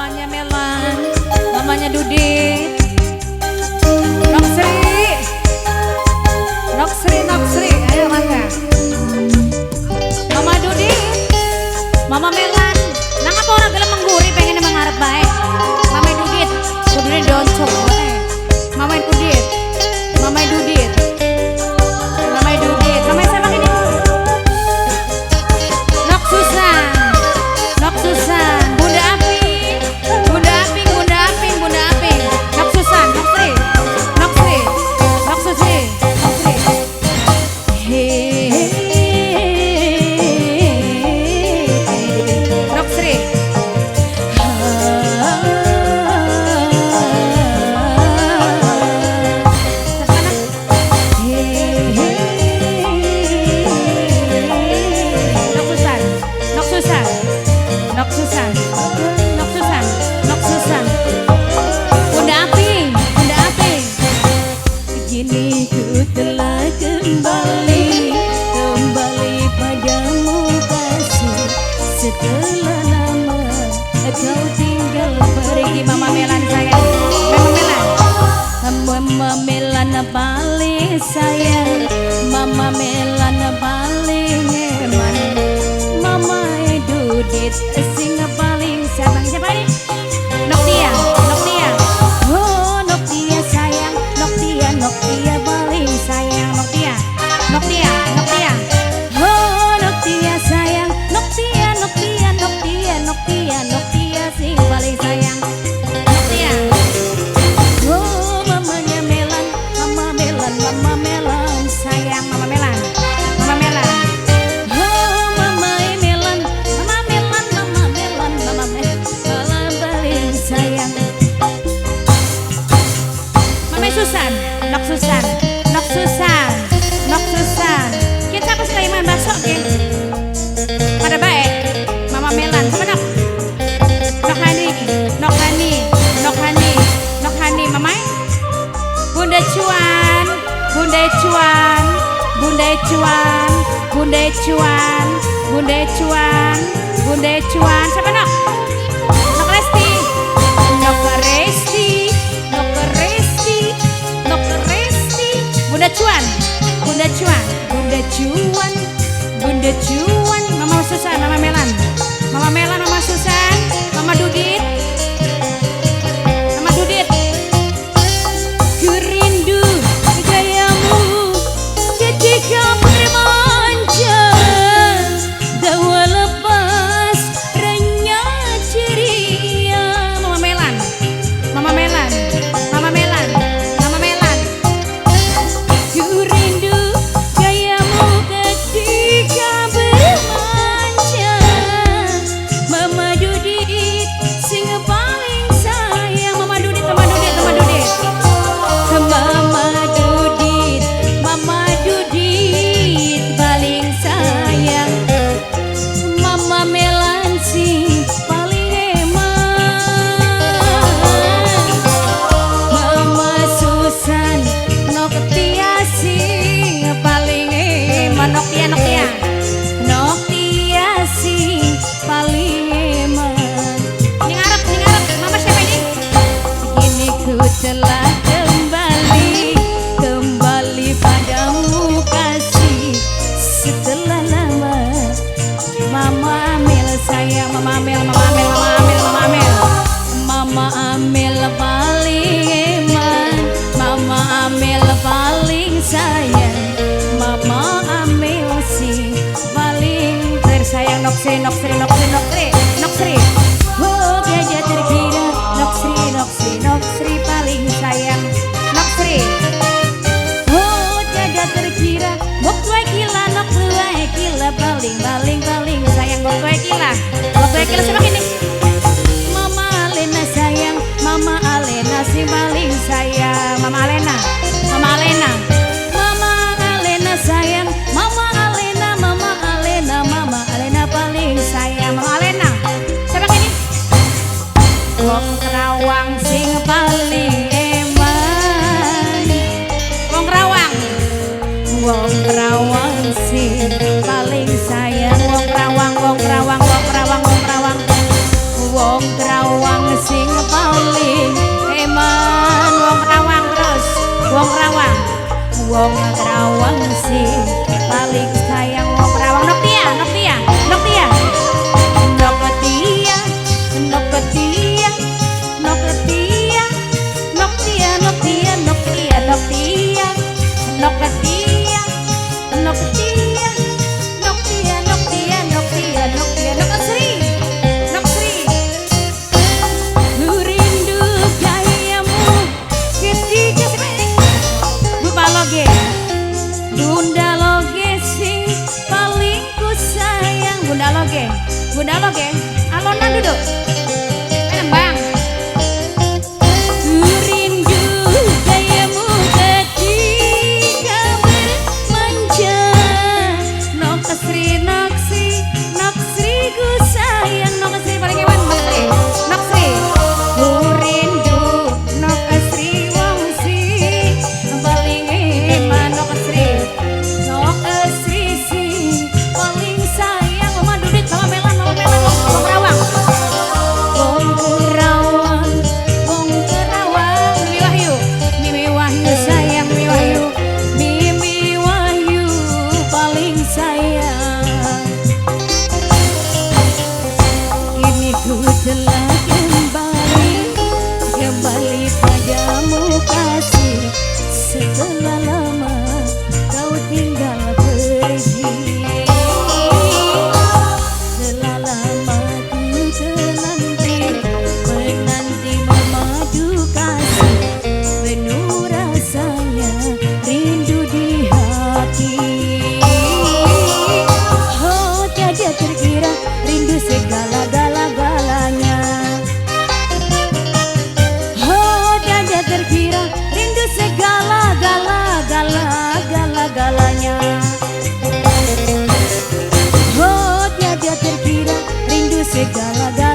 mamanya Melan, mamanya Dudit, Noksri, ayo mangga. Mama Dudit, Mama Melan, nang apa orang gelem mengguri pengen mengarep baik. Mama Dudit, Dudit doncok bae. Mama Dudit, Mama Dudit, Mama Dudit, Mama siapa ini? Nok Susan, Bunda Aping, Bunda Aping, Nok Susan, Noksri, Noksri. Bunda Aping. Kini ku telah kembali padamu kasih. Setelah lama kau tinggal pergi. Mama Melan sayang, Mama Melan paling sayang, Mama Melan paling eman, Mama Dudit sing paling sabang. Siapa ini? Noktia. Oh Noktia sayang, Noktia paling sayang, Noktia. Oh Noktia sayang, Noktia sing paling sayang, Noktia. Oh mamanya Melan, Mama Melan sayang, Mama Melan. Oh Mama Melan paling sayang. Mama Susan, Nok Susan. Kita apa sih main bakso ya? Pada baik. Mama Melan, sama Nok Hani, Mama. Bunda Cuan. Siapa Nok? Nok Resti. Bunda Cuan. Mama Susan, Mama Melan, Mama Susan, Mama Dudit. Ku rindu gayamu ketika putri manja, dawa lepas renyah ceria. Mama Melan. Ku rindu gayamu ketika bermanja, Mama Dudit sing paling sayang. Mama Dudit paling sayang. Mama Melan sing paling eman, Mama Susan Noktia sing paling eman. Noktia sing paling eman. Ini ngarep Mama siapa ini? Kini ku telah kembali padamu kasih. Setelah lama Mama Amel sayang, Mama Amel paling eman, Mama Amel paling sayang, Mama Amel sing paling tersayang. Noksri. Oh gajah terkira, Noksri paling sayang, Noksri. Oh jaga terkira, bok tuai kila paling sayang, bok tuai kila siapa ini? Mama Alena sayang, Mama Alena si paling sayang, Mama Alena sayang, Mama Alena paling sayang, Mama Alena. Siapa ini? Wong Kerawang sing paling eman, Wong Kerawang sing paling sayang, Wong Kerawang sing paling eman wong Rawang terus wong Rawang sing paling sayang wong Rawang Noktia Noktia Noktia Noktia Noktia Noktia Noktia Noktia Noktia Noktia Noktia Noktia Noktia Noktia Noktia Noktia Noksri Noksri rindu gayamu ketika Bunda Loge sing paling ku sayang Bunda Loge alonan duduk Bang rindu gayamu ketika bermanja Noksri Noksri Noksri ku sayang Noksri paling ewan Noksri rindu Noksri wong sing paling eman Noksri sing paling sayang Mama Dudit Mama Melan Wong Rawang Mimi Wahyu sayang Mimi Wahyu paling sayang kini ku telah kembali padamu kasih setelah lama kau tinggal pergi telah lama ku menanti memadu kasih penuh rasanya rindu di hati oh tiada terkira rindu segala-galanya oh tiada terkira rindu segala-galanya oh tiada terkira rindu segala-galanya